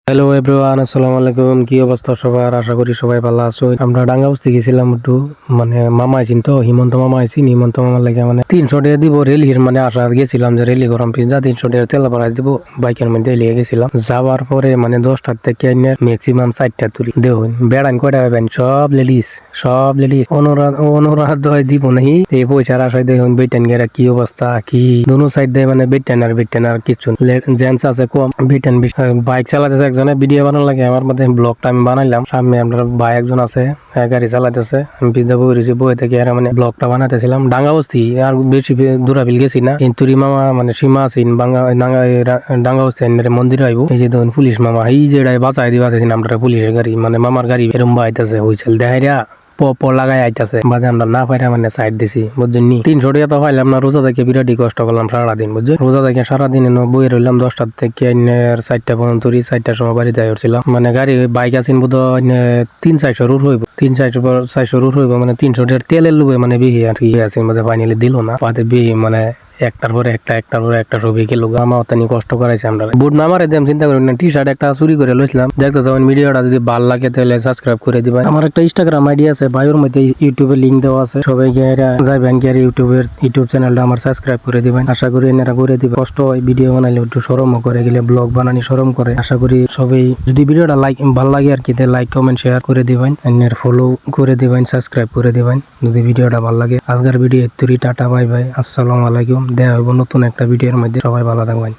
Hello everyone, আসসালামু আলাইকুম। কি অবস্থা সবার? আশা করি সবাই ভালো আছো। আমরা ডাঙ্গাবস্তি গেছিলাম একটু, মানে মামা আইছিন তো, হিমন্ত মামা আইছিন। হিমন্ত মামার লাগে মানে 300 টাকা দিব রেলির, মানে আশা গেছিলাম যে রেলি গরম পিজা 300 টাকা তেল ভরাই দিব বাইকের মধ্যে লিয়ে গেছিলাম। যাওয়ার পরে মানে 10টার থেকে ম্যাক্সিমাম 4টা তুলি দেখুন বেড়ান কয়টা পাবেন, সব লেডিস অনুরাধ দিব নাহি এই পয়সার আশায় দেখুন বেটেন গেরা কি অবস্থা, কি দুনো সাইড দিয়ে মানে বেটেন আর কিছু জেন্টস আছে কম। বেটেন বাইক চালাতেছে একজনে, ভিডিও বানানো লাগে আমার মধ্যে ব্লগটা আমি বানাইলাম। সামনে আপনার ভাই একজন আছে গাড়ি চালাতেছে, আমি পিছনে বই রয়েছি, বই থেকে আর মানে ব্লগটা বানাতেছিলাম। ডাঙ্গাবস্তি আর বেশি দূরাবিল গেছি না, কিন্তু মামা মানে সীমা আছেন ডাঙ্গাবস্তি মন্দির আইব। এই যে ধরুন পুলিশ মামা এই যে বাঁচাই দিবা আমরা পুলিশের গাড়ি, মানে মামার গাড়ি এরম আইতেছে হইছিল দেখাইরা লাগাই আইতাছে বাজে আমরা না পাইরা মানে সাইড দিছি বুঝছেন নি। 300 টাকা তো পাইলাম না, রোজা থেকে বিরাটই কষ্ট করলাম সারাদিন বুঝছেন। রোজা থেকে সারাদিন বইয়ে রইলাম 10টার থেকে 4টা পর্যন্ত, 4টার সময় বাড়িতে আসছিলাম। মানে গাড়ি বাইক আছেন বোধ 300-400 রুট হইব, 300-400 রুট হইব, মানে 300 টাকার তেলের লুবে মানে বিহি আর কি আছে মানে ফাইনালি দিল না পাতে বিহি, মানে একটার পরে একটা ছবি গেল। আমার অতনি কষ্ট করাইছে আমরা। বুট না মারে দেম চিন্তা করি না, টি শার্ট একটা চুরি করে লইছিলাম। দেখতে তখন ভিডিওটা যদি ভাল লাগে তাহলে সাবস্ক্রাইব করে দিবেন। আমার একটা ইনস্টাগ্রাম আইডি আছে, বায়োর মধ্যে ইউটিউবে লিংক দেওয়া আছে, সবাই গিয়ে যাইবেন গিয়ে ইউটিউব চ্যানেলটা আমার সাবস্ক্রাইব করে দিবেন। আশা করি এনারা করে দিবে। কষ্ট হয় ভিডিও বানাইলে একটু শরম করে গেলে, ব্লগ বানানি শরম করে। আশা করি সবাই যদি ভিডিওটা ভাল লাগে আর কি লাইক কমেন্ট শেয়ার করে দিবেন, ফলো করে দিবেন, সাবস্ক্রাইব করে দিবেন যদি ভিডিওটা ভাল লাগে। আজকের ভিডিও এতরি, টাটা বাই বাই, আসসালামু আলাইকুম। দেখা হইব নতুন একটা ভিডিওর মধ্যে। সবাই ভালো থাকবেন।